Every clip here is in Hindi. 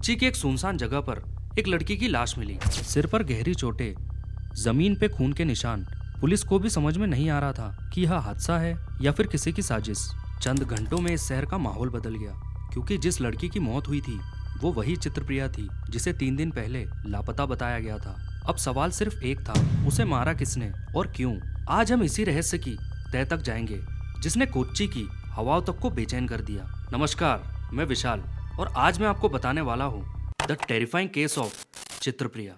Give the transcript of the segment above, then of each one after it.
कोच्चि की एक सुनसान जगह पर एक लड़की की लाश मिली। सिर पर गहरी चोटें, जमीन पे खून के निशान। पुलिस को भी समझ में नहीं आ रहा था कि यह हादसा है या फिर किसी की साजिश। चंद घंटों में इस शहर का माहौल बदल गया, क्योंकि जिस लड़की की मौत हुई थी वो वही चित्रप्रिया थी जिसे 3 दिन पहले लापता बताया गया था। अब सवाल सिर्फ एक था, उसे मारा किसने और क्यों। आज हम इसी रहस्य की तह तक जाएंगे जिसने कोच्चि की हवाओं तक को बेचैन कर दिया। नमस्कार, मैं विशाल और आज मैं आपको बताने वाला हूँ द टेरिफाइंग केस ऑफ चित्रप्रिया।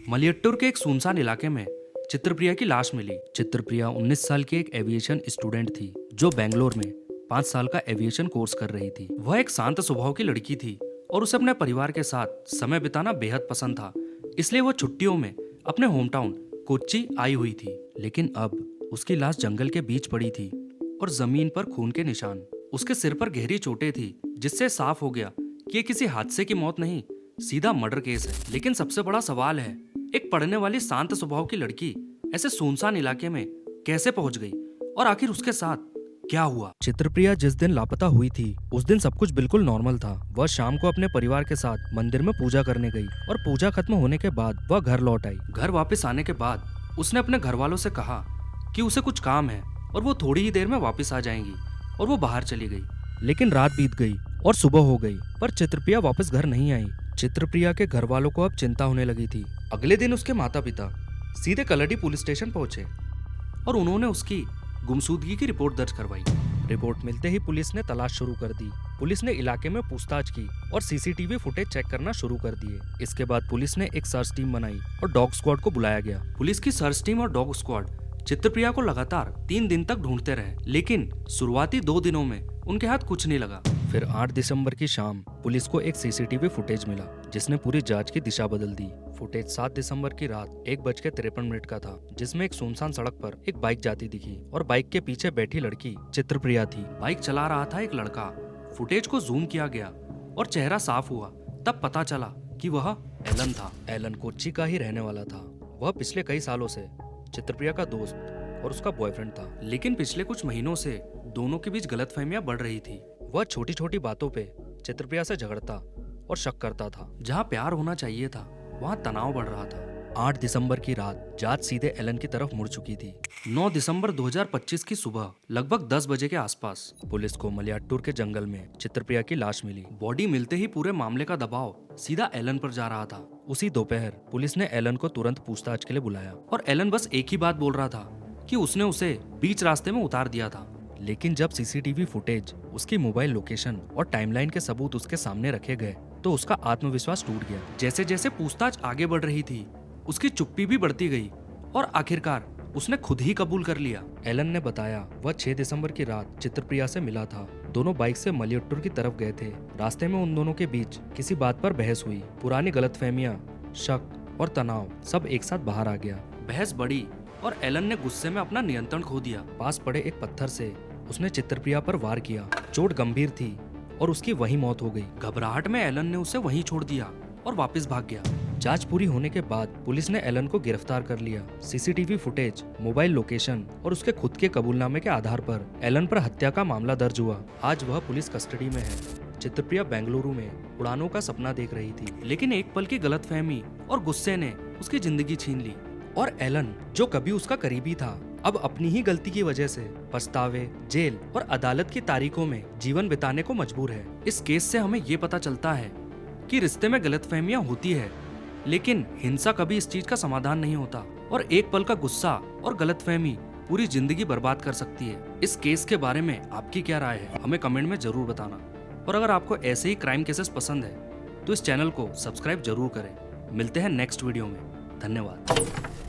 मलयट्टूर के एक सुनसान इलाके में चित्रप्रिया की लाश मिली। चित्रप्रिया 19 साल की एक एविएशन स्टूडेंट थी जो बेंगलोर में 5 साल का एविएशन कोर्स कर रही थी। वह एक शांत स्वभाव की लड़की थी और उसे अपने परिवार के साथ समय बिताना बेहद पसंद था, इसलिए वह छुट्टियों में अपने होम टाउन कोच्चि आई हुई थी। लेकिन अब उसकी लाश जंगल के बीच पड़ी थी और जमीन पर खून के निशान। उसके सिर पर गहरी चोटें थी, जिससे साफ हो गया कि ये किसी हादसे की मौत नहीं, सीधा मर्डर केस है। लेकिन सबसे बड़ा सवाल है, एक पढ़ने वाली शांत स्वभाव की लड़की ऐसे सुनसान इलाके में कैसे पहुंच गई और आखिर उसके साथ क्या हुआ। चित्रप्रिया जिस दिन लापता हुई थी उस दिन सब कुछ बिल्कुल नॉर्मल था। वह शाम को अपने परिवार के साथ मंदिर में पूजा करने गई और पूजा खत्म होने के बाद वह घर लौट आई। घर वापस आने के बाद उसने अपने घर वालों से कहा कि उसे कुछ काम है और वो थोड़ी ही देर में वापस आ जाएंगी, और वो बाहर चली गई। लेकिन रात बीत गई और सुबह हो गई, पर चित्रप्रिया वापस घर नहीं आई। चित्रप्रिया के घर वालों को अब चिंता होने लगी थी। अगले दिन उसके माता पिता सीधे कलडी पुलिस स्टेशन पहुंचे और उन्होंने उसकी गुमशुदगी की रिपोर्ट दर्ज करवाई। रिपोर्ट मिलते ही पुलिस ने तलाश शुरू कर दी। पुलिस ने इलाके में पूछताछ की और सीसीटीवी फुटेज चेक करना शुरू कर दिए। इसके बाद पुलिस ने एक सर्च टीम बनाई और डॉग स्क्वाड को बुलाया गया। पुलिस की सर्च टीम और डॉग स्क्वाड चित्रप्रिया को लगातार 3 दिन तक ढूंढते रहे, लेकिन शुरुआती 2 दिनों में उनके हाथ कुछ नहीं लगा। फिर 8 दिसंबर की शाम पुलिस को एक सीसीटीवी फुटेज मिला जिसने पूरी जांच की दिशा बदल दी। फुटेज 7 दिसंबर की रात 1:53 का था, जिसमें एक सुनसान सड़क पर एक बाइक जाती दिखी और बाइक के पीछे बैठी लड़की चित्रप्रिया थी। बाइक चला रहा था एक लड़का। फुटेज को जूम किया गया और चेहरा साफ हुआ, तब पता चला कि वह एलन था। एलन कोच्चि का ही रहने वाला था। वह पिछले कई सालों से चित्रप्रिया का दोस्त और उसका बॉयफ्रेंड था, लेकिन पिछले कुछ महीनों से दोनों के बीच गलतफहमियां बढ़ रही थी। वह छोटी छोटी बातों पे चित्रप्रिया से झगड़ता और शक करता था। जहां प्यार होना चाहिए था वहां तनाव बढ़ रहा था। 8 दिसंबर की रात जांच सीधे एलन की तरफ मुड़ चुकी थी। 9 दिसंबर 2025 की सुबह लगभग 10 बजे के आसपास पुलिस को मलयाट्टूर के जंगल में चित्रप्रिया की लाश मिली। बॉडी मिलते ही पूरे मामले का दबाव सीधा एलन पर जा रहा था। उसी दोपहर पुलिस ने एलन को तुरंत पूछताछ के लिए बुलाया और एलन बस एक ही बात बोल रहा था कि उसने उसे बीच रास्ते में उतार दिया था। लेकिन जब सीसीटीवी फुटेज, उसकी मोबाइल लोकेशन और टाइमलाइन के सबूत उसके सामने रखे गए तो उसका आत्मविश्वास टूट गया। जैसे जैसे पूछताछ आगे बढ़ रही थी उसकी चुप्पी भी बढ़ती गई और आखिरकार उसने खुद ही कबूल कर लिया। एलन ने बताया वह 6 दिसंबर की रात चित्रप्रिया से मिला था। दोनों बाइक से मलयट्टूर की तरफ गए थे। रास्ते में उन दोनों के बीच किसी बात पर बहस हुई। पुरानी गलतफहमियां, शक और तनाव सब एक साथ बाहर आ गया। बहस बढ़ी और एलन ने गुस्से में अपना नियंत्रण खो दिया। पास पड़े एक पत्थर से उसने चित्रप्रिया पर वार किया। चोट गंभीर थी और उसकी वहीं मौत हो गई। घबराहट में एलन ने उसे वहीं छोड़ दिया और वापस भाग गया। जांच पूरी होने के बाद पुलिस ने एलन को गिरफ्तार कर लिया। सीसीटीवी फुटेज, मोबाइल लोकेशन और उसके खुद के कबूलनामे के आधार पर एलन पर हत्या का मामला दर्ज हुआ। आज वह पुलिस कस्टडी में है। चित्रप्रिया बेंगलुरु में उड़ानों का सपना देख रही थी, लेकिन एक पल की गलतफहमी और गुस्से ने उसकी जिंदगी छीन ली। और एलन, जो कभी उसका करीबी था, अब अपनी ही गलती की वजह से पछतावे, जेल और अदालत की तारीखों में जीवन बिताने को मजबूर है। इस केस से हमें ये पता चलता है कि रिश्ते में गलतफहमियां होती है, लेकिन हिंसा कभी इस चीज का समाधान नहीं होता और एक पल का गुस्सा और गलतफहमी पूरी जिंदगी बर्बाद कर सकती है। इस केस के बारे में आपकी क्या राय है, हमें कमेंट में जरूर बताना। और अगर आपको ऐसे ही क्राइम केसेस पसंद है तो इस चैनल को सब्सक्राइब जरूर करें। मिलते हैं नेक्स्ट वीडियो में। धन्यवाद।